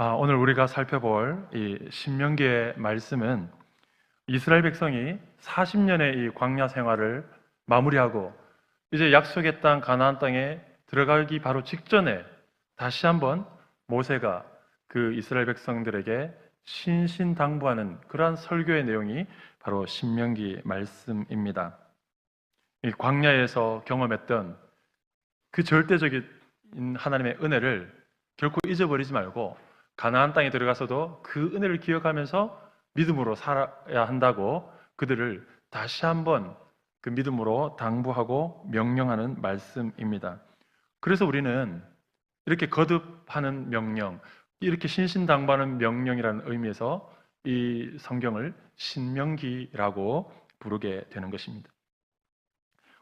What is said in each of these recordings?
오늘 우리가 살펴볼 이 신명기의 말씀은 이스라엘 백성이 40년의 이 광야 생활을 마무리하고 이제 약속의 땅 가나안 땅에 들어가기 바로 직전에 다시 한번 모세가 그 이스라엘 백성들에게 신신당부하는 그러한 설교의 내용이 바로 신명기 말씀입니다. 이 광야에서 경험했던 그 절대적인 하나님의 은혜를 결코 잊어버리지 말고 가나안 땅에 들어가서도 그 은혜를 기억하면서 믿음으로 살아야 한다고 그들을 다시 한번 그 믿음으로 당부하고 명령하는 말씀입니다. 그래서 우리는 이렇게 거듭하는 명령, 이렇게 신신당부하는 명령이라는 의미에서 이 성경을 신명기라고 부르게 되는 것입니다.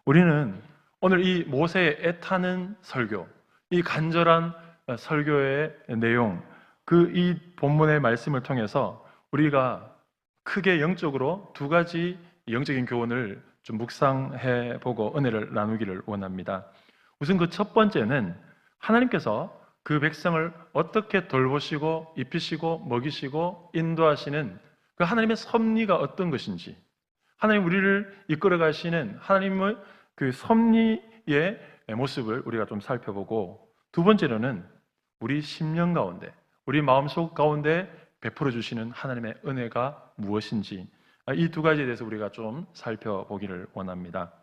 우리는 오늘 이 모세의 애타는 설교, 이 간절한 설교의 내용, 그 이 본문의 말씀을 통해서 우리가 크게 영적으로 두 가지 영적인 교훈을 좀 묵상해 보고 은혜를 나누기를 원합니다. 우선 그 첫 번째는 하나님께서 그 백성을 어떻게 돌보시고 입히시고 먹이시고 인도하시는 그 하나님의 섭리가 어떤 것인지, 하나님 우리를 이끌어 가시는 하나님의 그 섭리의 모습을 우리가 좀 살펴보고, 두 번째로는 우리 심령 가운데, 우리 마음속 가운데 베풀어 주시는 하나님의 은혜가 무엇인지, 이 두 가지에 대해서 우리가 좀 살펴보기를 원합니다.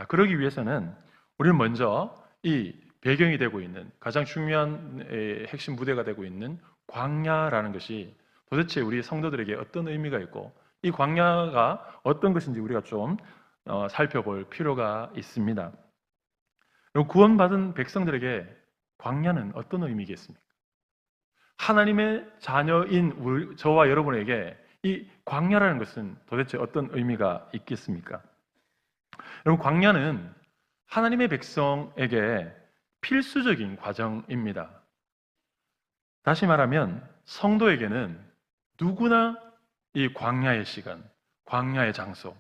그러기 위해서는 우리는 먼저 이 배경이 되고 있는 가장 중요한 핵심 무대가 되고 있는 광야라는 것이 도대체 우리 성도들에게 어떤 의미가 있고 이 광야가 어떤 것인지 우리가 좀 살펴볼 필요가 있습니다. 구원받은 백성들에게 광야는 어떤 의미겠습니까? 하나님의 자녀인 저와 여러분에게 이 광야라는 것은 도대체 어떤 의미가 있겠습니까? 여러분, 광야는 하나님의 백성에게 필수적인 과정입니다. 다시 말하면 성도에게는 누구나 이 광야의 시간, 광야의 장소,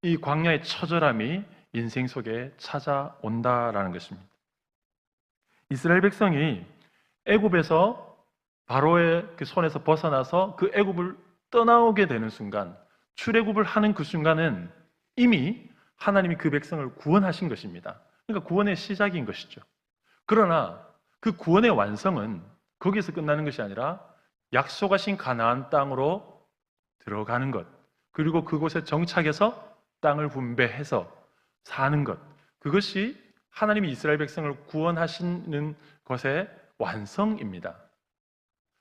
이 광야의 처절함이 인생 속에 찾아온다라는 것입니다. 이스라엘 백성이 애굽에서 바로의 그 손에서 벗어나서 그 애굽을 떠나오게 되는 순간, 출애굽을 하는 그 순간은 이미 하나님이 그 백성을 구원하신 것입니다. 그러니까 구원의 시작인 것이죠. 그러나 그 구원의 완성은 거기에서 끝나는 것이 아니라 약속하신 가나안 땅으로 들어가는 것, 그리고 그곳에 정착해서 땅을 분배해서 사는 것, 그것이 하나님이 이스라엘 백성을 구원하시는 것의 완성입니다.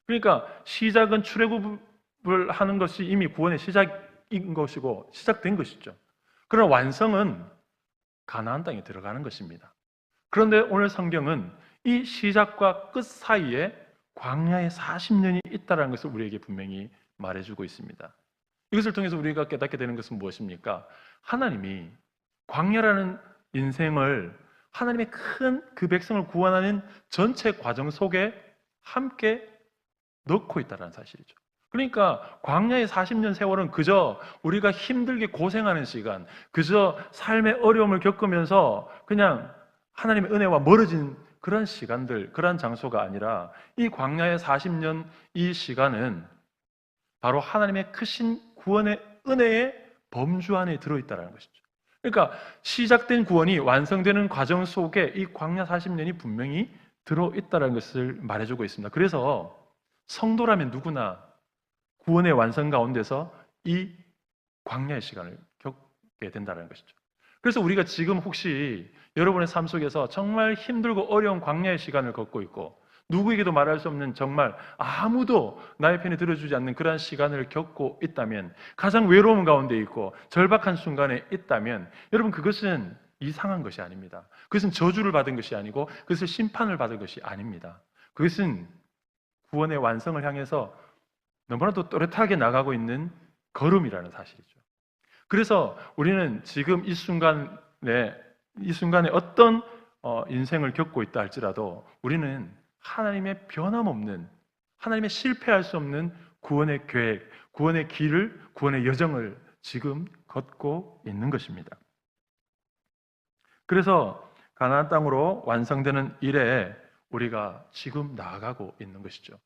그러니까 시작은 출애굽을 하는 것이 이미 구원의 시작인 것이고 시작된 것이죠. 그러나 완성은 가나안 땅에 들어가는 것입니다. 그런데 오늘 성경은 이 시작과 끝 사이에 광야의 40년이 있다는 것을 우리에게 분명히 말해주고 있습니다. 이것을 통해서 우리가 깨닫게 되는 것은 무엇입니까? 하나님이 광야라는 인생을 하나님의 큰 그 백성을 구원하는 전체 과정 속에 함께 넣고 있다는 사실이죠. 그러니까 광야의 40년 세월은 그저 우리가 힘들게 고생하는 시간, 그저 삶의 어려움을 겪으면서 그냥 하나님의 은혜와 멀어진 그런 시간들, 그런 장소가 아니라 이 광야의 40년 이 시간은 바로 하나님의 크신 구원의 은혜의 범주 안에 들어있다는 것이죠. 그러니까 시작된 구원이 완성되는 과정 속에 이 광야 40년이 분명히 들어있다는 것을 말해주고 있습니다. 그래서 성도라면 누구나 구원의 완성 가운데서 이 광야의 시간을 겪게 된다는 것이죠. 그래서 우리가 지금 혹시 여러분의 삶 속에서 정말 힘들고 어려운 광야의 시간을 겪고 있고 누구에게도 말할 수 없는 정말 아무도 나의 편에 들어주지 않는 그러한 시간을 겪고 있다면, 가장 외로움 가운데 있고 절박한 순간에 있다면 여러분, 그것은 이상한 것이 아닙니다. 그것은 저주를 받은 것이 아니고 그것은 심판을 받은 것이 아닙니다. 그것은 구원의 완성을 향해서 너무나도 또렷하게 나가고 있는 걸음이라는 사실이죠. 그래서 우리는 지금 이 순간에 어떤 인생을 겪고 있다 할지라도 우리는 하나님의 변함없는, 하나님의 실패할 수 없는 구원의 계획, 구원의 길을, 구원의 여정을 지금 걷고 있는 것입니다. 그래서 가나안 땅으로 완성되는 일에 우리가 지금 나아가고 있는 것이죠.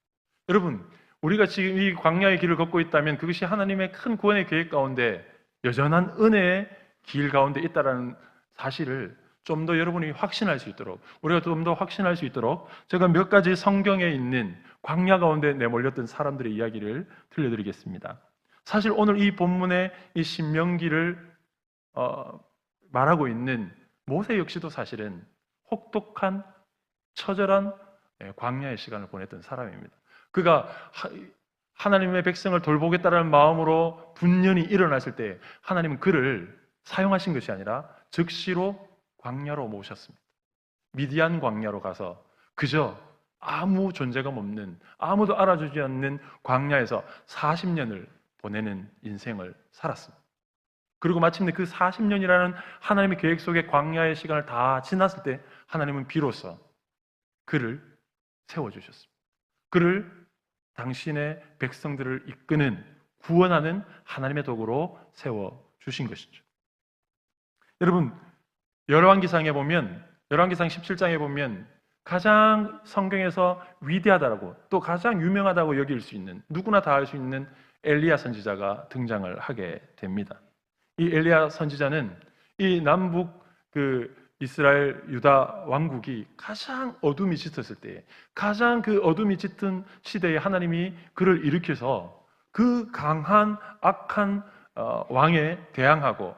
여러분, 우리가 지금 이 광야의 길을 걷고 있다면 그것이 하나님의 큰 구원의 계획 가운데 여전한 은혜의 길 가운데 있다라는 사실을 좀 더 여러분이 확신할 수 있도록, 우리가 좀 더 확신할 수 있도록 제가 몇 가지 성경에 있는 광야 가운데 내몰렸던 사람들의 이야기를 들려드리겠습니다. 사실 오늘 이 본문의 이 신명기를 말하고 있는 모세 역시도 사실은 혹독한 처절한 광야의 시간을 보냈던 사람입니다. 그가 하나님의 백성을 돌보겠다는 마음으로 분연히 일어났을 때 하나님은 그를 사용하신 것이 아니라 즉시로 광야로 모셨습니다. 미디안 광야로 가서 그저 아무 존재감 없는, 아무도 알아주지 않는 광야에서 40년을 보내는 인생을 살았습니다. 그리고 마침내 그 40년이라는 하나님의 계획 속의 광야의 시간을 다 지났을 때 하나님은 비로소 그를 세워주셨습니다. 그를 당신의 백성들을 이끄는, 구원하는 하나님의 도구로 세워주신 것이죠. 여러분, 열왕기상에 보면, 열왕기상 17장에 보면 가장 성경에서 위대하다고 또 가장 유명하다고 여길 수 있는, 누구나 다 알 수 있는 엘리야 선지자가 등장을 하게 됩니다. 이 엘리야 선지자는 이 남북 이스라엘 유다 왕국이 가장 어둠이 짙었을 때, 가장 그 어둠이 짙은 시대에 하나님이 그를 일으켜서 그 강한 악한 왕에 대항하고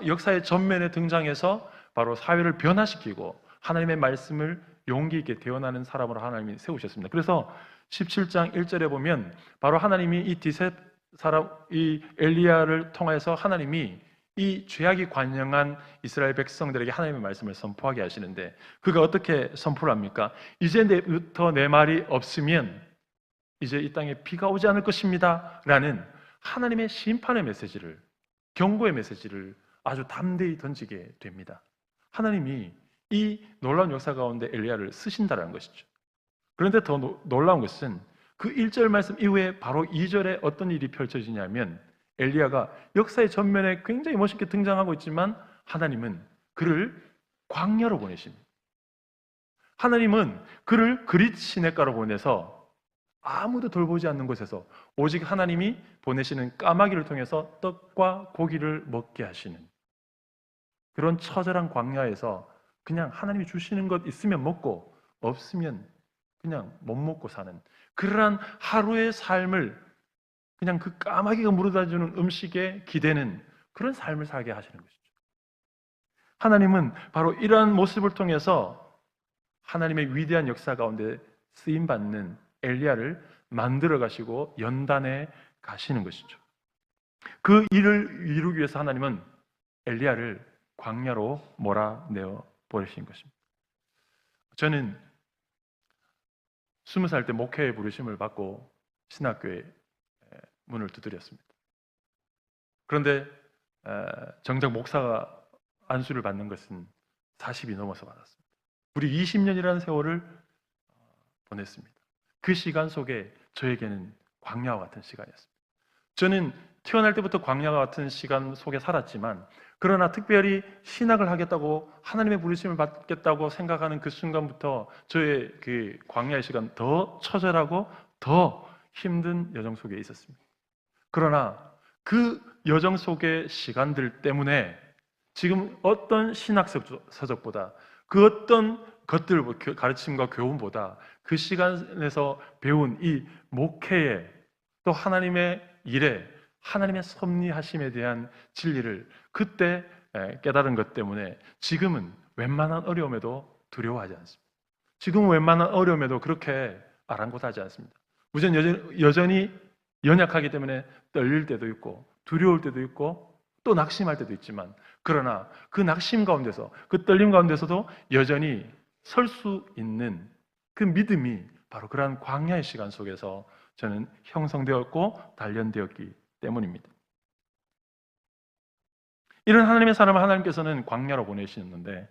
역사의 전면에 등장해서 바로 사회를 변화시키고 하나님의 말씀을 용기 있게 대언하는 사람으로 하나님이 세우셨습니다. 그래서 17장 1절에 보면 바로 하나님이 이 디셋 사람, 이 엘리야를 통해서 하나님이 이 죄악이 관영한 이스라엘 백성들에게 하나님의 말씀을 선포하게 하시는데, 그가 어떻게 선포를 합니까? 이제부터 내 말이 없으면 이제 이 땅에 비가 오지 않을 것입니다 라는 하나님의 심판의 메시지를, 경고의 메시지를 아주 담대히 던지게 됩니다. 하나님이 이 놀라운 역사 가운데 엘리야를 쓰신다는 것이죠. 그런데 더 놀라운 것은 그 1절 말씀 이후에 바로 2절에 어떤 일이 펼쳐지냐면, 엘리야가 역사의 전면에 굉장히 멋있게 등장하고 있지만 하나님은 그를 광야로 보내십니다. 하나님은 그를 그릿 시냇가로 보내서 아무도 돌보지 않는 곳에서 오직 하나님이 보내시는 까마귀를 통해서 떡과 고기를 먹게 하시는 그런 처절한 광야에서 그냥 하나님이 주시는 것 있으면 먹고 없으면 그냥 못 먹고 사는 그러한 하루의 삶을 그냥 그 까마귀가 물어다주는 음식에 기대는 그런 삶을 살게 하시는 것이죠. 하나님은 바로 이러한 모습을 통해서 하나님의 위대한 역사 가운데 쓰임받는 엘리야를 만들어 가시고 연단해 가시는 것이죠. 그 일을 이루기 위해서 하나님은 엘리야를 광야로 몰아내어 버리신 것입니다. 저는 20살 때 목회의 부르심을 받고 신학교에 문을 두드렸습니다. 그런데 정작 목사가 안수를 받는 것은 40이 넘어서 받았습니다. 우리 20년이라는 세월을 보냈습니다. 그 시간 속에 저에게는 광야와 같은 시간이었습니다. 저는 태어날 때부터 광야와 같은 시간 속에 살았지만, 그러나 특별히 신학을 하겠다고, 하나님의 부르심을 받겠다고 생각하는 그 순간부터 저의 그 광야의 시간 더 처절하고 더 힘든 여정 속에 있었습니다. 그러나 그 여정 속의 시간들 때문에 지금 어떤 신학 서적보다, 그 어떤 것들, 가르침과 교훈보다 그 시간에서 배운 이 목회에, 또 하나님의 일에, 하나님의 섭리하심에 대한 진리를 그때 깨달은 것 때문에 지금은 웬만한 어려움에도 두려워하지 않습니다. 지금은 웬만한 어려움에도 그렇게 아랑곳하지 않습니다. 무슨 여전히 연약하기 때문에 떨릴 때도 있고 두려울 때도 있고 또 낙심할 때도 있지만, 그러나 그 낙심 가운데서, 그 떨림 가운데서도 여전히 설 수 있는 그 믿음이 바로 그러한 광야의 시간 속에서 저는 형성되었고 단련되었기 때문입니다. 이런 하나님의 사람을 하나님께서는 광야로 보내시는데,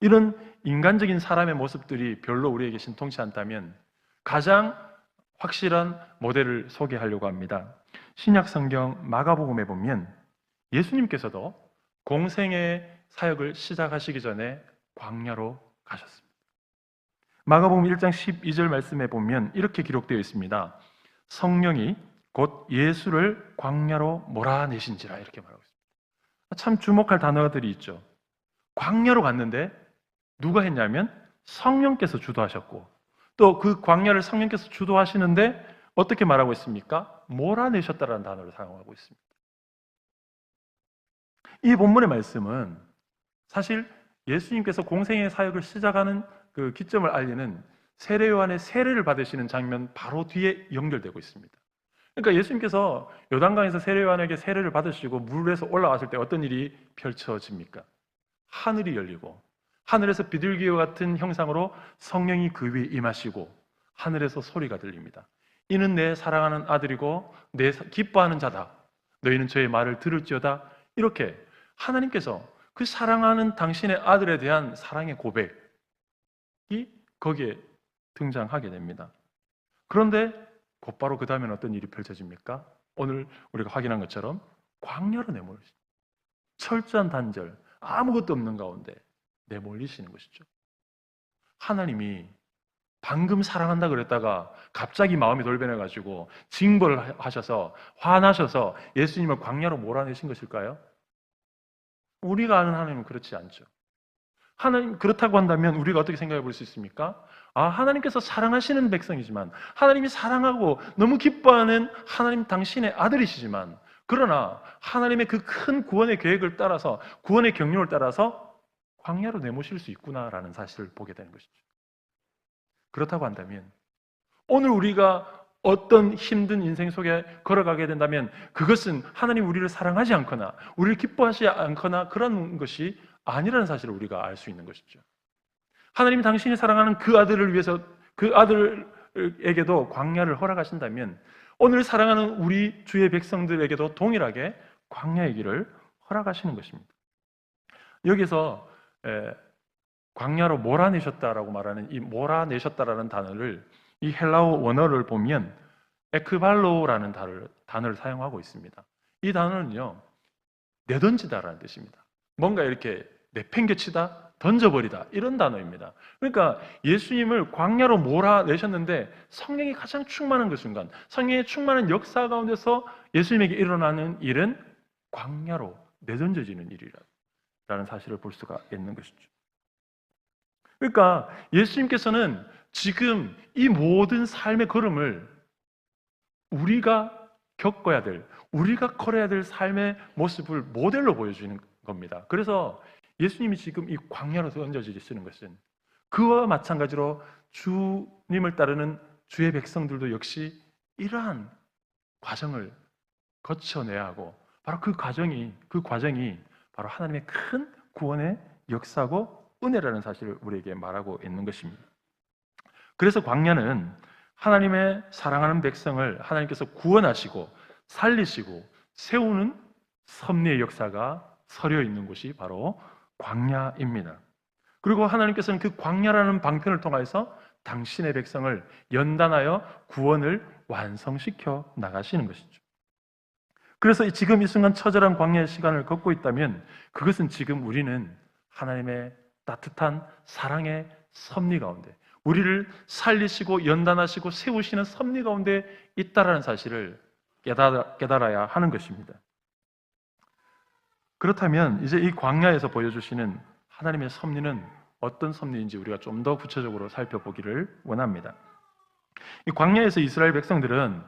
이런 인간적인 사람의 모습들이 별로 우리에게 신통치 않다면 가장 확실한 모델을 소개하려고 합니다. 신약 성경 마가복음에 보면 예수님께서도 공생의 사역을 시작하시기 전에 광야로 가셨습니다. 마가복음 1장 12절 말씀에 보면 이렇게 기록되어 있습니다. 성령이 곧 예수를 광야로 몰아내신지라 이렇게 말하고 있습니다. 참 주목할 단어들이 있죠. 광야로 갔는데 누가 했냐면 성령께서 주도하셨고, 또 그 광야를 성령께서 주도하시는데 어떻게 말하고 있습니까? 몰아내셨다라는 단어를 사용하고 있습니다. 이 본문의 말씀은 사실 예수님께서 공생의 사역을 시작하는 그 기점을 알리는 세례 요한의 세례를 받으시는 장면 바로 뒤에 연결되고 있습니다. 그러니까 예수님께서 요단강에서 세례 요한에게 세례를 받으시고 물에서 올라왔을 때 어떤 일이 펼쳐집니까? 하늘이 열리고 하늘에서 비둘기와 같은 형상으로 성령이 그 위에 임하시고 하늘에서 소리가 들립니다. 이는 내 사랑하는 아들이고 내 기뻐하는 자다. 너희는 저의 말을 들을지어다. 이렇게 하나님께서 그 사랑하는 당신의 아들에 대한 사랑의 고백이 거기에 등장하게 됩니다. 그런데 곧바로 그 다음에는 어떤 일이 펼쳐집니까? 오늘 우리가 확인한 것처럼 광야로 내몰리시죠. 철저한 단절, 아무것도 없는 가운데 내몰리시는 것이죠. 하나님이 방금 사랑한다 그랬다가 갑자기 마음이 돌변해가지고 징벌을 하셔서 화나셔서 예수님을 광야로 몰아내신 것일까요? 우리가 아는 하나님은 그렇지 않죠. 하나님 그렇다고 한다면 우리가 어떻게 생각해 볼 수 있습니까? 하나님께서 사랑하시는 백성이지만, 하나님이 사랑하고 너무 기뻐하는 하나님 당신의 아들이시지만, 그러나 하나님의 그 큰 구원의 계획을 따라서, 구원의 경륜을 따라서 광야로 내모실 수 있구나라는 사실을 보게 되는 것이죠. 그렇다고 한다면 오늘 우리가 어떤 힘든 인생 속에 걸어가게 된다면 그것은 하나님 우리를 사랑하지 않거나 우리를 기뻐하지 않거나 그런 것이 아니라는 사실을 우리가 알 수 있는 것이죠. 하나님이 당신이 사랑하는 그 아들을 위해서 그 아들에게도 광야를 허락하신다면 오늘 사랑하는 우리 주의 백성들에게도 동일하게 광야의 길을 허락하시는 것입니다. 여기서 광야로 몰아내셨다라고 말하는 이 몰아내셨다라는 단어를, 이 헬라어 원어를 보면 에크발로라는 단어를 사용하고 있습니다. 이 단어는요, 내던지다라는 뜻입니다. 뭔가 이렇게 내팽개치다, 던져버리다, 이런 단어입니다. 그러니까 예수님을 광야로 몰아내셨는데 성령이 가장 충만한 그 순간, 성령의 충만한 역사 가운데서 예수님에게 일어나는 일은 광야로 내던져지는 일이라는 사실을 볼 수가 있는 것이죠. 그러니까 예수님께서는 지금 이 모든 삶의 걸음을 우리가 겪어야 될, 우리가 걸어야 될 삶의 모습을 모델로 보여주는 겁니다. 그래서 예수님이 지금 이 광야로 던져지시는 것은 그와 마찬가지로 주님을 따르는 주의 백성들도 역시 이러한 과정을 거쳐내야 하고, 바로 그 과정이 바로 하나님의 큰 구원의 역사고 은혜라는 사실을 우리에게 말하고 있는 것입니다. 그래서 광야는 하나님의 사랑하는 백성을 하나님께서 구원하시고 살리시고 세우는 섭리의 역사가 서려 있는 곳이 바로 광야입니다. 그리고 하나님께서는 그 광야라는 방편을 통해서 당신의 백성을 연단하여 구원을 완성시켜 나가시는 것이죠. 그래서 지금 이 순간 처절한 광야의 시간을 걷고 있다면 그것은 지금 우리는 하나님의 따뜻한 사랑의 섭리 가운데, 우리를 살리시고 연단하시고 세우시는 섭리 가운데 있다라는 사실을 깨달아야 하는 것입니다. 그렇다면 이제 이 광야에서 보여주시는 하나님의 섭리는 어떤 섭리인지 우리가 좀 더 구체적으로 살펴보기를 원합니다. 이 광야에서 이스라엘 백성들은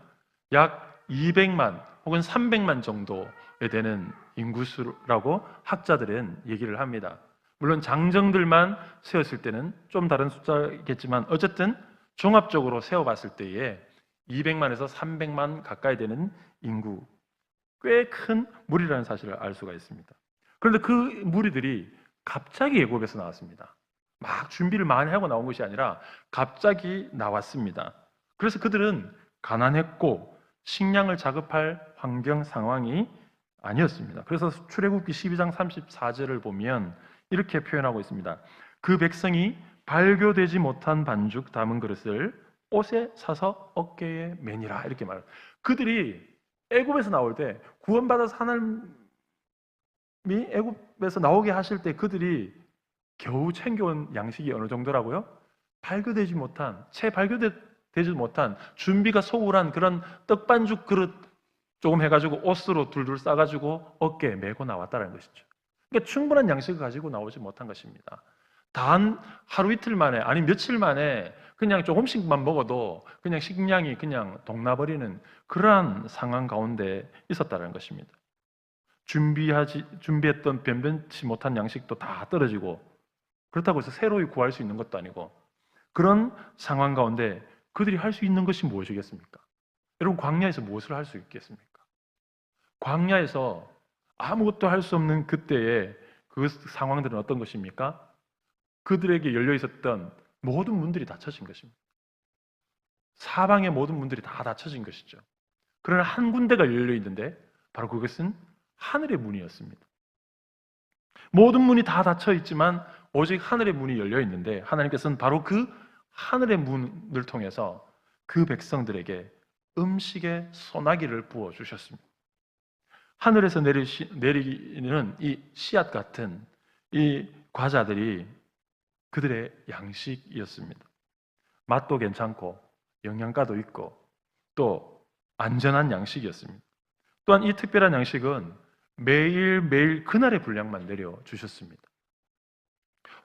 약 200만 혹은 300만 정도에 되는 인구수라고 학자들은 얘기를 합니다. 물론 장정들만 세웠을 때는 좀 다른 숫자겠지만 어쨌든 종합적으로 세워봤을 때에 200만에서 300만 가까이 되는 인구, 꽤 큰 무리라는 사실을 알 수가 있습니다. 그런데 그 무리들이 갑자기 애굽에서 나왔습니다. 막 준비를 많이 하고 나온 것이 아니라 갑자기 나왔습니다. 그래서 그들은 가난했고 식량을 자급할 환경 상황이 아니었습니다. 그래서 출애굽기 12장 34절을 보면 이렇게 표현하고 있습니다. 그 백성이 발교되지 못한 반죽 담은 그릇을 옷에 사서 어깨에 매니라, 이렇게 말합니다. 그들이 애굽에서 나올 때 구원받아서 하나님이 애굽에서 나오게 하실 때 그들이 겨우 챙겨온 양식이 어느 정도라고요? 발교되지 못한, 채 발교되지 못한 준비가 소홀한 그런 떡반죽 그릇 조금 해가지고 옷으로 둘둘 싸가지고 어깨에 메고 나왔다는 것이죠. 그러니까 충분한 양식을 가지고 나오지 못한 것입니다. 단 하루 이틀 만에, 아니 며칠 만에 그냥 조금씩만 먹어도 그냥 식량이 그냥 동나버리는 그러한 상황 가운데 있었다는 것입니다. 준비했던 변변치 못한 양식도 다 떨어지고, 그렇다고 해서 새로이 구할 수 있는 것도 아니고, 그런 상황 가운데 그들이 할 수 있는 것이 무엇이겠습니까? 여러분, 광야에서 무엇을 할 수 있겠습니까? 광야에서 아무것도 할 수 없는 그때의 그 상황들은 어떤 것입니까? 그들에게 열려 있었던 모든 문들이 닫혀진 것입니다. 사방의 모든 문들이 다 닫혀진 것이죠. 그러나 한 군데가 열려 있는데 바로 그것은 하늘의 문이었습니다. 모든 문이 다 닫혀 있지만 오직 하늘의 문이 열려 있는데 하나님께서는 바로 그 하늘의 문을 통해서 그 백성들에게 음식의 소나기를 부어 주셨습니다. 하늘에서 내리는 이 씨앗 같은 이 과자들이 그들의 양식이었습니다. 맛도 괜찮고 영양가도 있고 또 안전한 양식이었습니다. 또한 이 특별한 양식은 매일매일 그날의 분량만 내려주셨습니다.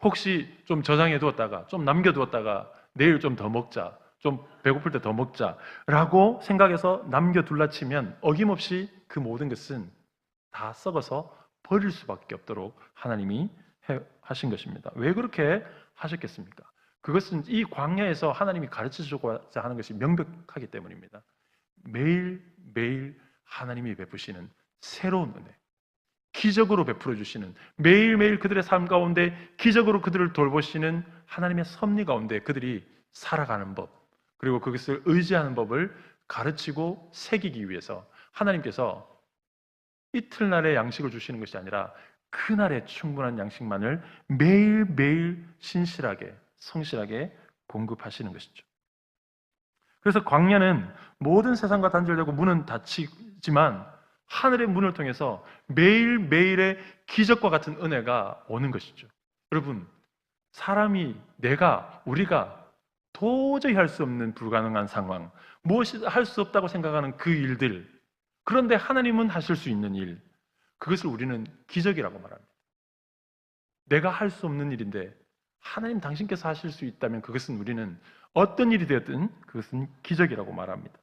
혹시 좀 저장해 두었다가 좀 남겨두었다가 내일 좀 더 먹자, 좀 배고플 때 더 먹자라고 생각해서 남겨둘라 치면 어김없이 그 모든 것은 다 썩어서 버릴 수밖에 없도록 하나님이 하신 것입니다. 왜 그렇게 하셨겠습니까? 그것은 이 광야에서 하나님이 가르치시고자 하는 것이 명백하기 때문입니다. 매일매일 하나님이 베푸시는 새로운 은혜, 기적으로 베풀어 주시는, 매일매일 그들의 삶 가운데 기적으로 그들을 돌보시는 하나님의 섭리 가운데 그들이 살아가는 법, 그리고 그것을 의지하는 법을 가르치고 새기기 위해서 하나님께서 이틀날의 양식을 주시는 것이 아니라 그날의 충분한 양식만을 매일매일 신실하게, 성실하게 공급하시는 것이죠. 그래서 광야는 모든 세상과 단절되고 문은 닫히지만 하늘의 문을 통해서 매일매일의 기적과 같은 은혜가 오는 것이죠. 여러분, 사람이, 우리가 도저히 할 수 없는 불가능한 상황, 무엇이 할 수 없다고 생각하는 그 일들, 그런데 하나님은 하실 수 있는 일, 그것을 우리는 기적이라고 말합니다. 내가 할 수 없는 일인데 하나님 당신께서 하실 수 있다면 그것은 우리는 어떤 일이 되었든 그것은 기적이라고 말합니다.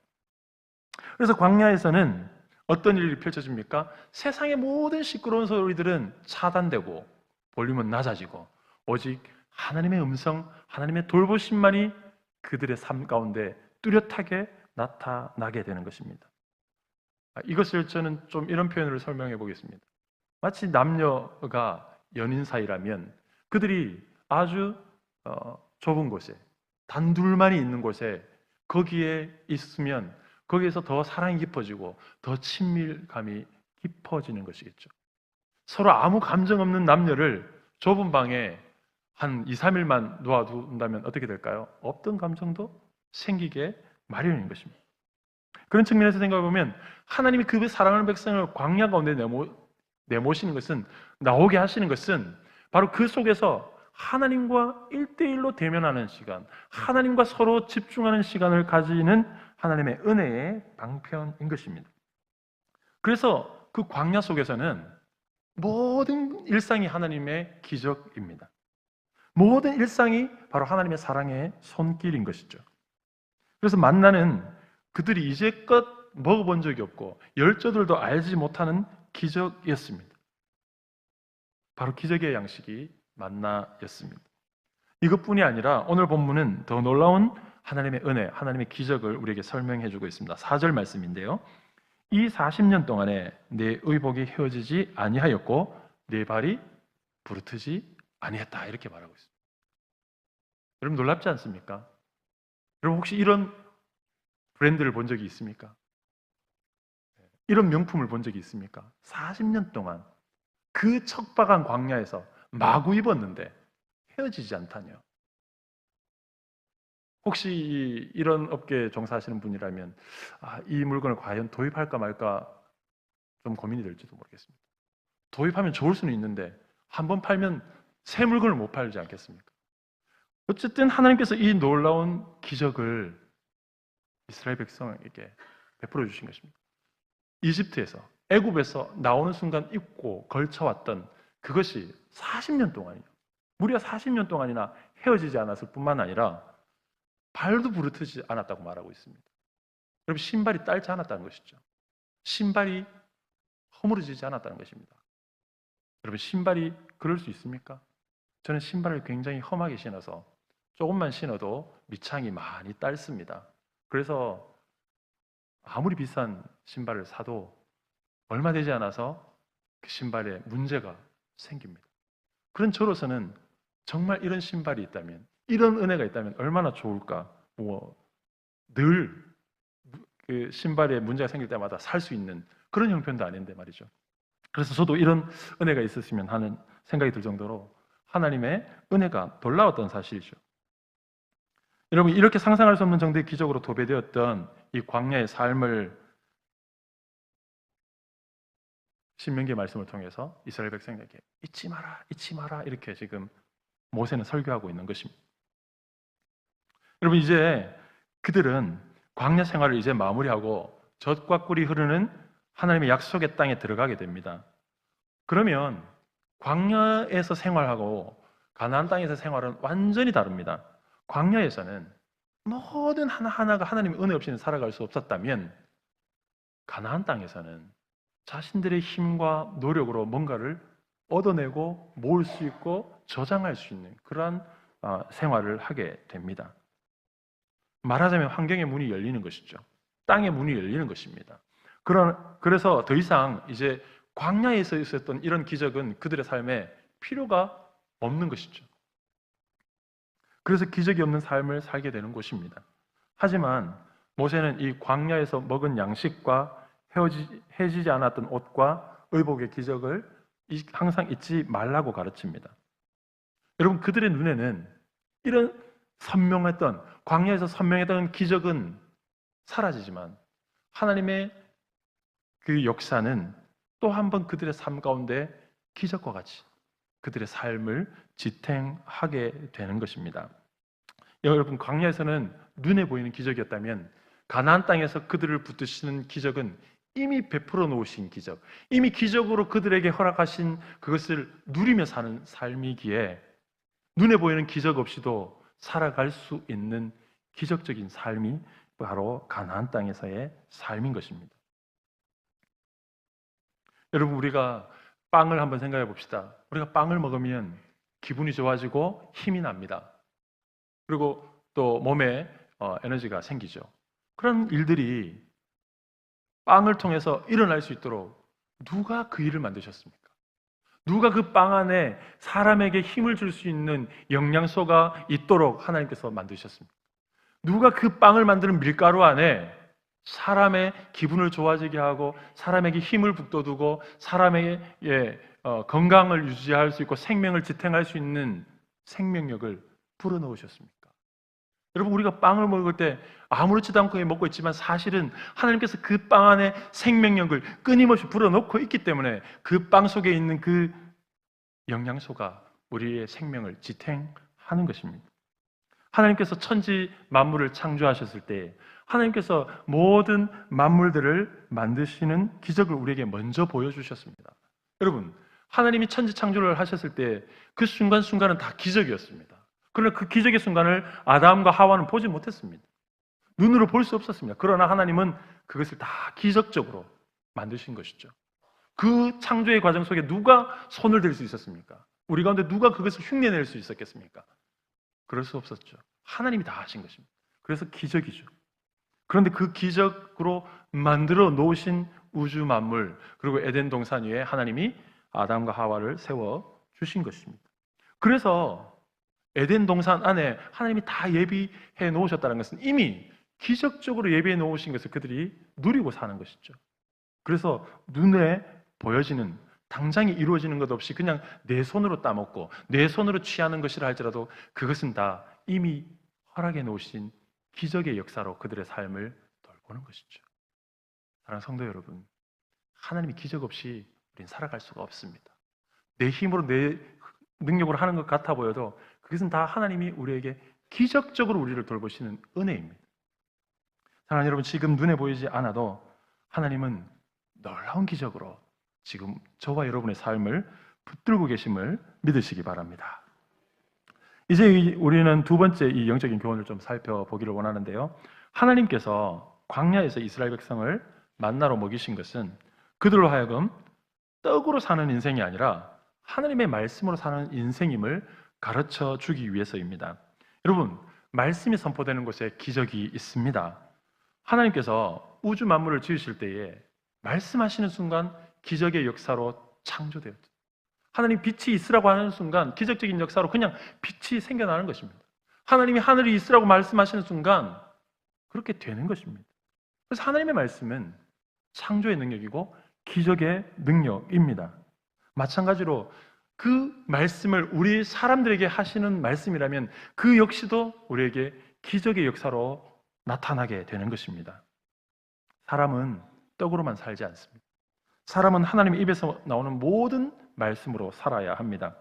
그래서 광야에서는 어떤 일이 펼쳐집니까? 세상의 모든 시끄러운 소리들은 차단되고 볼륨은 낮아지고 오직 하나님의 음성, 하나님의 돌보심만이 그들의 삶 가운데 뚜렷하게 나타나게 되는 것입니다. 이것을 저는 좀 이런 표현으로 설명해 보겠습니다. 마치 남녀가 연인 사이라면 그들이 아주 좁은 곳에, 단둘만이 있는 곳에 거기에 있으면 거기에서 더 사랑이 깊어지고 더 친밀감이 깊어지는 것이겠죠. 서로 아무 감정 없는 남녀를 좁은 방에 한 2, 3일만 놓아둔다면 어떻게 될까요? 없던 감정도 생기게 마련인 것입니다. 그런 측면에서 생각해보면 하나님이 그 사랑하는 백성을 광야 가운데 내모시는 것은, 나오게 하시는 것은 바로 그 속에서 하나님과 1대1로 대면하는 시간, 하나님과 서로 집중하는 시간을 가지는 하나님의 은혜의 방편인 것입니다. 그래서 그 광야 속에서는 모든 일상이 하나님의 기적입니다. 모든 일상이 바로 하나님의 사랑의 손길인 것이죠. 그래서 만나는 그들이 이제껏 먹어본 적이 없고 열조들도 알지 못하는 기적이었습니다. 바로 기적의 양식이 만나였습니다. 이것뿐이 아니라 오늘 본문은 더 놀라운 하나님의 은혜, 하나님의 기적을 우리에게 설명해 주고 있습니다. 4절 말씀인데요. 이 40년 동안에 내 의복이 헤어지지 아니하였고 내 발이 부르트지 아니했다, 이렇게 말하고 있습니다. 여러분, 놀랍지 않습니까? 여러분, 혹시 이런 브랜드를 본 적이 있습니까? 이런 명품을 본 적이 있습니까? 40년 동안 그 척박한 광야에서 마구 입었는데 헤어지지 않다뇨. 혹시 이런 업계에 종사하시는 분이라면 이 물건을 과연 도입할까 말까 좀 고민이 될지도 모르겠습니다. 도입하면 좋을 수는 있는데 한번 팔면 새 물건을 못 팔지 않겠습니까? 어쨌든 하나님께서 이 놀라운 기적을 이스라엘 백성에게 베풀어 주신 것입니다. 이집트에서, 애굽에서 나오는 순간 입고 걸쳐왔던 그것이 40년 동안이요. 무려 40년 동안이나 헤어지지 않았을 뿐만 아니라 발도 부르트지 않았다고 말하고 있습니다. 여러분, 신발이 딸지 않았다는 것이죠. 신발이 허물어지지 않았다는 것입니다. 여러분, 신발이 그럴 수 있습니까? 저는 신발을 굉장히 험하게 신어서 조금만 신어도 밑창이 많이 딸습니다. 그래서 아무리 비싼 신발을 사도 얼마 되지 않아서 그 신발에 문제가 생깁니다. 그런 저로서는 정말 이런 신발이 있다면, 이런 은혜가 있다면 얼마나 좋을까. 늘 그 신발에 문제가 생길 때마다 살 수 있는 그런 형편도 아닌데 말이죠. 그래서 저도 이런 은혜가 있었으면 하는 생각이 들 정도로 하나님의 은혜가 놀라웠던 사실이죠. 여러분, 이렇게 상상할 수 없는 정도의 기적으로 도배되었던 이 광야의 삶을 신명기의 말씀을 통해서 이스라엘 백성에게 잊지 마라, 잊지 마라 이렇게 지금 모세는 설교하고 있는 것입니다. 여러분, 이제 그들은 광야 생활을 이제 마무리하고 젖과 꿀이 흐르는 하나님의 약속의 땅에 들어가게 됩니다. 그러면 광야에서 생활하고 가나안 땅에서 생활은 완전히 다릅니다. 광야에서는 모든 하나하나가 하나님의 은혜 없이는 살아갈 수 없었다면 가나안 땅에서는 자신들의 힘과 노력으로 뭔가를 얻어내고 모을 수 있고 저장할 수 있는 그러한 생활을 하게 됩니다. 말하자면 환경의 문이 열리는 것이죠. 땅의 문이 열리는 것입니다. 그래서 더 이상 이제 광야에서 있었던 이런 기적은 그들의 삶에 필요가 없는 것이죠. 그래서 기적이 없는 삶을 살게 되는 곳입니다. 하지만 모세는 이 광야에서 먹은 양식과 헤어지지 않았던 옷과 의복의 기적을 항상 잊지 말라고 가르칩니다. 여러분, 그들의 눈에는 이런 광야에서 선명했던 기적은 사라지지만 하나님의 그 역사는 또 한 번 그들의 삶 가운데 기적과 같이 그들의 삶을 지탱하게 되는 것입니다. 여러분, 광야에서는 눈에 보이는 기적이었다면 가나안 땅에서 그들을 붙드시는 기적은 이미 베풀어 놓으신 기적, 이미 기적으로 그들에게 허락하신 그것을 누리며 사는 삶이기에 눈에 보이는 기적 없이도 살아갈 수 있는 기적적인 삶이 바로 가나안 땅에서의 삶인 것입니다. 여러분, 우리가 빵을 한번 생각해 봅시다. 우리가 빵을 먹으면 기분이 좋아지고 힘이 납니다. 그리고 또 몸에 에너지가 생기죠. 그런 일들이 빵을 통해서 일어날 수 있도록 누가 그 일을 만드셨습니까? 누가 그 빵 안에 사람에게 힘을 줄 수 있는 영양소가 있도록 하나님께서 만드셨습니까? 누가 그 빵을 만드는 밀가루 안에 사람의 기분을 좋아지게 하고 사람에게 힘을 북돋우고 사람의 건강을 유지할 수 있고 생명을 지탱할 수 있는 생명력을 불어넣으셨습니까? 여러분, 우리가 빵을 먹을 때 아무렇지도 않고 먹고 있지만 사실은 하나님께서 그 빵 안에 생명력을 끊임없이 불어넣고 있기 때문에 그 빵 속에 있는 그 영양소가 우리의 생명을 지탱하는 것입니다. 하나님께서 천지 만물을 창조하셨을 때 하나님께서 모든 만물들을 만드시는 기적을 우리에게 먼저 보여주셨습니다. 여러분, 하나님이 천지 창조를 하셨을 때 그 순간순간은 다 기적이었습니다. 그러나 그 기적의 순간을 아담과 하와는 보지 못했습니다. 눈으로 볼 수 없었습니다. 그러나 하나님은 그것을 다 기적적으로 만드신 것이죠. 그 창조의 과정 속에 누가 손을 댈 수 있었습니까? 우리 가운데 누가 그것을 흉내낼 수 있었겠습니까? 그럴 수 없었죠. 하나님이 다 하신 것입니다. 그래서 기적이죠. 그런데 그 기적으로 만들어 놓으신 우주 만물, 그리고 에덴 동산 위에 하나님이 아담과 하와를 세워 주신 것입니다. 그래서 에덴 동산 안에 하나님이 다 예비해 놓으셨다는 것은 이미 기적적으로 예비해 놓으신 것을 그들이 누리고 사는 것이죠. 그래서 눈에 보여지는, 당장이 이루어지는 것 없이 그냥 내 손으로 따먹고 내 손으로 취하는 것이라 할지라도 그것은 다 이미 허락해 놓으신 기적의 역사로 그들의 삶을 돌보는 것이죠. 사랑하는 성도 여러분, 하나님이 기적 없이 우리는 살아갈 수가 없습니다. 내 힘으로 내 능력으로 하는 것 같아 보여도 그것은 다 하나님이 우리에게 기적적으로 우리를 돌보시는 은혜입니다. 사랑하는 여러분, 지금 눈에 보이지 않아도 하나님은 놀라운 기적으로 지금 저와 여러분의 삶을 붙들고 계심을 믿으시기 바랍니다. 이제 우리는 두 번째 이 영적인 교훈을 좀 살펴보기를 원하는데요. 하나님께서 광야에서 이스라엘 백성을 만나로 먹이신 것은 그들로 하여금 떡으로 사는 인생이 아니라 하나님의 말씀으로 사는 인생임을 가르쳐 주기 위해서입니다. 여러분, 말씀이 선포되는 곳에 기적이 있습니다. 하나님께서 우주 만물을 지으실 때에 말씀하시는 순간 기적의 역사로 창조되었죠. 하나님 빛이 있으라고 하는 순간 기적적인 역사로 그냥 빛이 생겨나는 것입니다. 하나님이 하늘이 있으라고 말씀하시는 순간 그렇게 되는 것입니다. 그래서 하나님의 말씀은 창조의 능력이고 기적의 능력입니다. 마찬가지로 그 말씀을 우리 사람들에게 하시는 말씀이라면 그 역시도 우리에게 기적의 역사로 나타나게 되는 것입니다. 사람은 떡으로만 살지 않습니다. 사람은 하나님의 입에서 나오는 모든 말씀으로 살아야 합니다.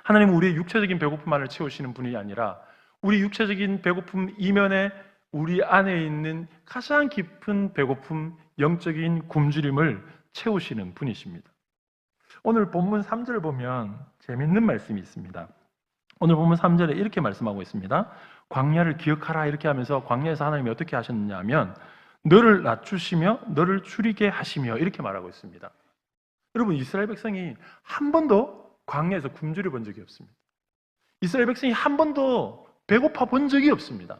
하나님은 우리의 육체적인 배고픔만을 채우시는 분이 아니라 우리 육체적인 배고픔 이면에 우리 안에 있는 가장 깊은 배고픔, 영적인 굶주림을 채우시는 분이십니다. 오늘 본문 3절을 보면 재밌는 말씀이 있습니다. 오늘 본문 3절에 이렇게 말씀하고 있습니다. 광야를 기억하라 이렇게 하면서 광야에서 하나님이 어떻게 하셨느냐 하면 너를 낮추시며 너를 줄이게 하시며 이렇게 말하고 있습니다. 여러분, 이스라엘 백성이 한 번도 광야에서 굶주려 본 적이 없습니다. 이스라엘 백성이 한 번도 배고파 본 적이 없습니다.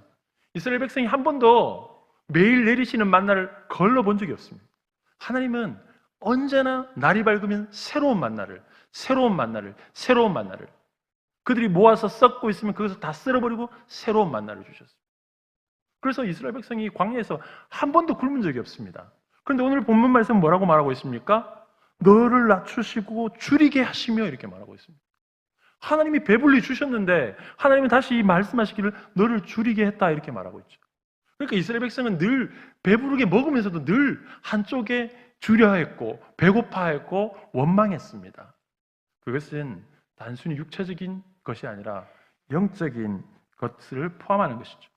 이스라엘 백성이 한 번도 매일 내리시는 만나를 걸러 본 적이 없습니다. 하나님은 언제나 날이 밝으면 새로운 만나를 그들이 모아서 썩고 있으면 그것을 다 쓸어버리고 새로운 만나를 주셨습니다. 그래서 이스라엘 백성이 광야에서 한 번도 굶은 적이 없습니다. 그런데 오늘 본문 말씀은 뭐라고 말하고 있습니까? 너를 낮추시고 줄이게 하시며 이렇게 말하고 있습니다. 하나님이 배불리 주셨는데 하나님은 다시 말씀하시기를 너를 줄이게 했다 이렇게 말하고 있죠. 그러니까 이스라엘 백성은 늘 배부르게 먹으면서도 늘 한쪽에 줄여야 했고 배고파했고 원망했습니다. 그것은 단순히 육체적인 것이 아니라 영적인 것을 포함하는 것이죠.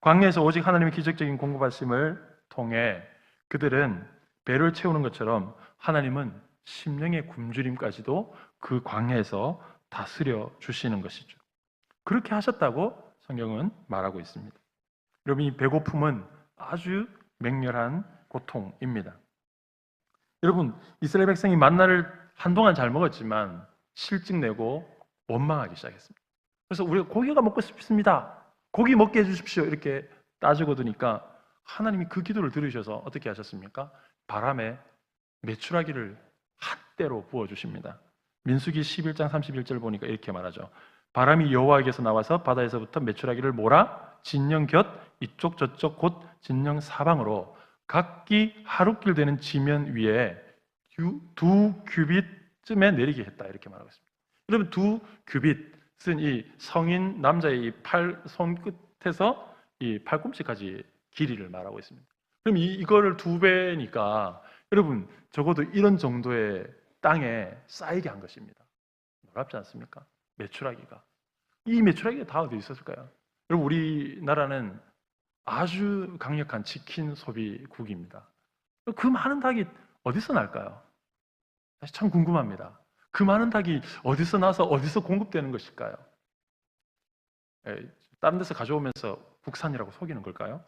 광야에서 오직 하나님의 기적적인 공급하심을 통해 그들은 배를 채우는 것처럼 하나님은 심령의 굶주림까지도 그 광야에서 다스려 주시는 것이죠. 그렇게 하셨다고 성경은 말하고 있습니다. 여러분, 이 배고픔은 아주 맹렬한 고통입니다. 여러분, 이스라엘 백성이 만나를 한동안 잘 먹었지만 실증내고 원망하기 시작했습니다. 그래서 우리가 고기가 먹고 싶습니다. 고기 먹게 해주십시오. 이렇게 따지고 드니까 하나님이 그 기도를 들으셔서 어떻게 하셨습니까? 바람에 메추라기를 핫대로 부어주십니다. 민수기 11장 31절 보니까 이렇게 말하죠. 바람이 여호와에게서 나와서 바다에서부터 메추라기를 몰아 진영 곁 이쪽 저쪽 곧 진영 사방으로 각기 하루길 되는 지면 위에 두 규빗쯤에 내리게 했다 이렇게 말하고 있습니다. 여러분, 두 규빗은 이 성인 남자의 이 팔 손끝에서 이 팔꿈치까지 길이를 말하고 있습니다. 그럼 이거를 2배니까 여러분 적어도 이런 정도의 땅에 쌓이게 한 것입니다. 놀랍지 않습니까? 메추라기가. 이 메추라기가 다 어디 있었을까요? 여러분, 우리나라는 아주 강력한 치킨 소비국입니다. 그 많은 닭이 어디서 날까요? 사실 참 궁금합니다. 그 많은 닭이 어디서 나서 어디서 공급되는 것일까요? 다른 데서 가져오면서 국산이라고 속이는 걸까요?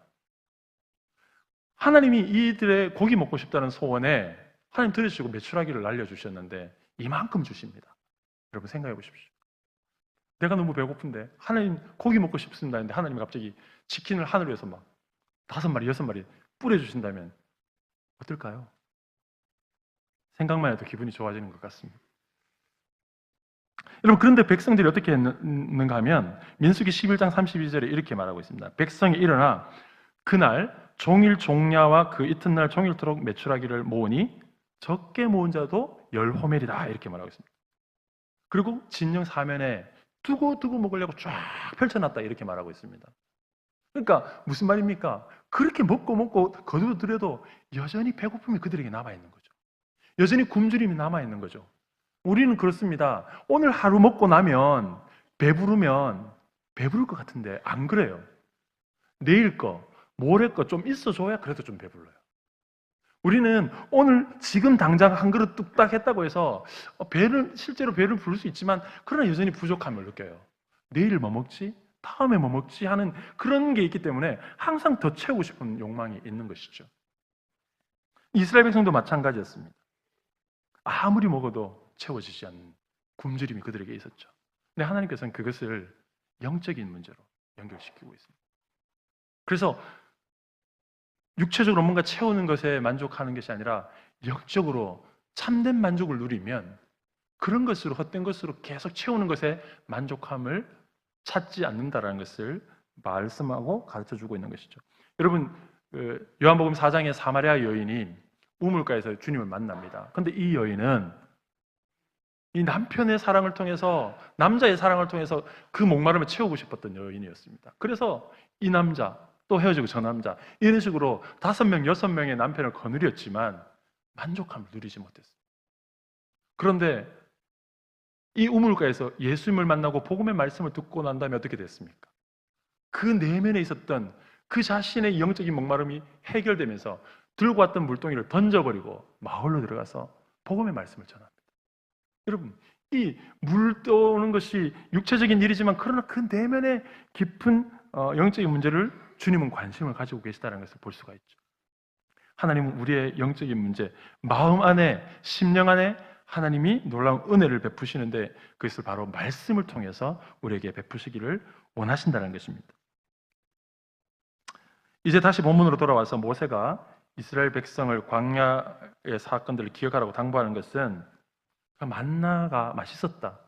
하나님이 이들의 고기 먹고 싶다는 소원에 하나님 들으시고 메추라기를 날려주셨는데 이만큼 주십니다. 여러분 생각해 보십시오. 내가 너무 배고픈데 하나님 고기 먹고 싶습니다 했는데 하나님이 갑자기 치킨을 하늘에서 막 5마리, 6마리 뿌려주신다면 어떨까요? 생각만 해도 기분이 좋아지는 것 같습니다. 여러분, 그런데 백성들이 어떻게 했는가 하면 민수기 11장 32절에 이렇게 말하고 있습니다. 백성이 일어나 그날 종일 종야와 그 이튿날 종일토록 메추라기를 모으니 적게 모은 자도 10호멜이다 이렇게 말하고 있습니다. 그리고 진영 사면에 두고두고 먹으려고 쫙 펼쳐놨다 이렇게 말하고 있습니다. 그러니까 무슨 말입니까? 그렇게 먹고 거두어들여도 여전히 배고픔이 그들에게 남아있는 거죠. 여전히 굶주림이 남아있는 거죠. 우리는 그렇습니다. 오늘 하루 먹고 나면 배부르면 배부를 것 같은데 안 그래요. 내일 거, 모레 거 좀 있어줘야 그래도 좀 배불러요. 우리는 오늘 지금 당장 한 그릇 뚝딱 했다고 해서 실제로 배를 부를 수 있지만 그러나 여전히 부족함을 느껴요. 내일 뭐 먹지? 다음에 뭐 먹지? 하는 그런 게 있기 때문에 항상 더 채우고 싶은 욕망이 있는 것이죠. 이스라엘 백성도 마찬가지였습니다. 아무리 먹어도 채워지지 않는 굶주림이 그들에게 있었죠. 근데 하나님께서는 그것을 영적인 문제로 연결시키고 있습니다. 그래서 육체적으로 뭔가 채우는 것에 만족하는 것이 아니라 영적으로 참된 만족을 누리면 그런 것으로, 헛된 것으로 계속 채우는 것에 만족함을 찾지 않는다라는 것을 말씀하고 가르쳐주고 있는 것이죠. 여러분, 요한복음 4장의 사마리아 여인이 우물가에서 주님을 만납니다. 그런데 이 여인은 이 남편의 사랑을 통해서, 남자의 사랑을 통해서 그 목마름을 채우고 싶었던 여인이었습니다. 그래서 이 남자, 또 헤어지고 저 남자, 이런 식으로 5명, 6명의 남편을 거느렸지만 만족함을 누리지 못했어요. 그런데 이 우물가에서 예수님을 만나고 복음의 말씀을 듣고 난 다음에 어떻게 됐습니까? 그 내면에 있었던 그 자신의 영적인 목마름이 해결되면서 들고 왔던 물동이를 던져버리고 마을로 들어가서 복음의 말씀을 전합니다. 여러분, 이 물 떠오는 것이 육체적인 일이지만 그러나 그 내면의 깊은 영적인 문제를 주님은 관심을 가지고 계시다는 것을 볼 수가 있죠. 하나님은 우리의 영적인 문제, 마음 안에, 심령 안에 하나님이 놀라운 은혜를 베푸시는데 그것을 바로 말씀을 통해서 우리에게 베푸시기를 원하신다는 것입니다. 이제 다시 본문으로 돌아와서 모세가 이스라엘 백성을 광야의 사건들을 기억하라고 당부하는 것은 만나가 맛있었다,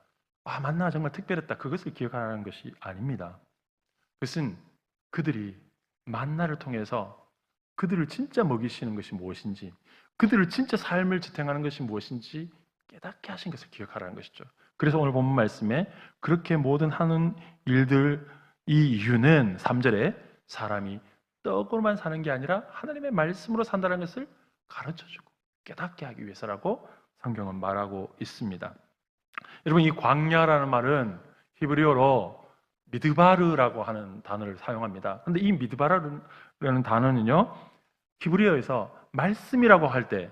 만나가 정말 특별했다, 그것을 기억하라는 것이 아닙니다. 그것은 그들이 만나를 통해서 그들을 진짜 먹이시는 것이 무엇인지, 그들을 진짜 삶을 지탱하는 것이 무엇인지 깨닫게 하신 것을 기억하라는 것이죠. 그래서 오늘 본문 말씀에 그렇게 모든 하는 일들, 이 이유는 3절에 사람이 떡으로만 사는 게 아니라 하나님의 말씀으로 산다는 것을 가르쳐주고 깨닫게 하기 위해서라고 성경은 말하고 있습니다. 여러분, 이 광야라는 말은 히브리어로 미드바르라고 하는 단어를 사용합니다. 그런데 이 미드바르라는 단어는요, 히브리어에서 말씀이라고 할 때에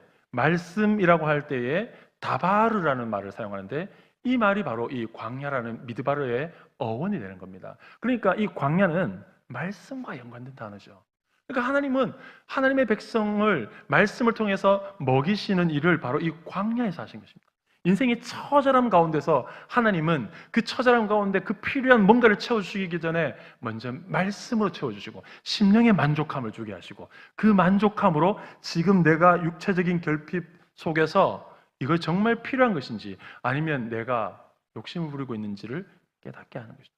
다바르라는 말을 사용하는데 이 말이 바로 이 광야라는 미드바르의 어원이 되는 겁니다. 그러니까 이 광야는 말씀과 연관된 단어죠. 그러니까 하나님은 하나님의 백성을 말씀을 통해서 먹이시는 일을 바로 이 광야에서 하신 것입니다. 인생의 처절함 가운데서 하나님은 그 처절함 가운데 그 필요한 뭔가를 채워주시기 전에 먼저 말씀으로 채워주시고 심령의 만족함을 주게 하시고 그 만족함으로 지금 내가 육체적인 결핍 속에서 이거 정말 필요한 것인지 아니면 내가 욕심을 부리고 있는지를 깨닫게 하는 것이죠.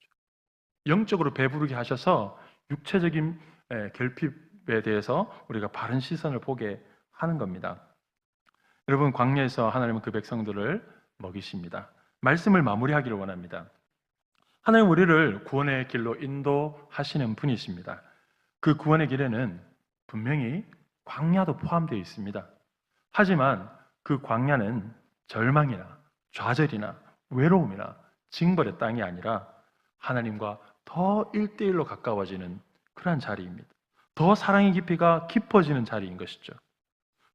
영적으로 배부르게 하셔서 육체적인 결핍에 대해서 우리가 바른 시선을 보게 하는 겁니다. 여러분, 광야에서 하나님은 그 백성들을 먹이십니다. 말씀을 마무리하기를 원합니다. 하나님 우리를 구원의 길로 인도하시는 분이십니다. 그 구원의 길에는 분명히 광야도 포함되어 있습니다. 하지만 그 광야는 절망이나 좌절이나 외로움이나 징벌의 땅이 아니라 하나님과 더 1대1로 가까워지는 그러한 자리입니다. 더 사랑의 깊이가 깊어지는 자리인 것이죠.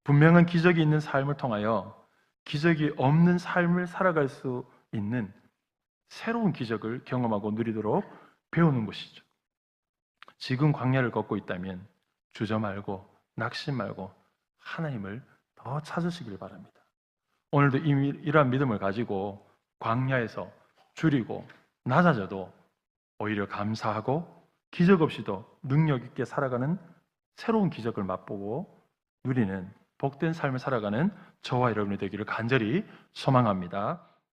분명한 기적이 있는 삶을 통하여 기적이 없는 삶을 살아갈 수 있는 새로운 기적을 경험하고 누리도록 배우는 것이죠. 지금 광야를 걷고 있다면 주저 말고 낙심 말고 하나님을 더 찾으시길 바랍니다. 오늘도 이러한 믿음을 가지고 광야에서 줄이고 낮아져도 오히려 감사하고 기적 없이도 능력 있게 살아가는 새로운 기적을 맛보고 누리는 복된 삶을 살아가는 저와 여러분이 되기를 간절히 소망합니다.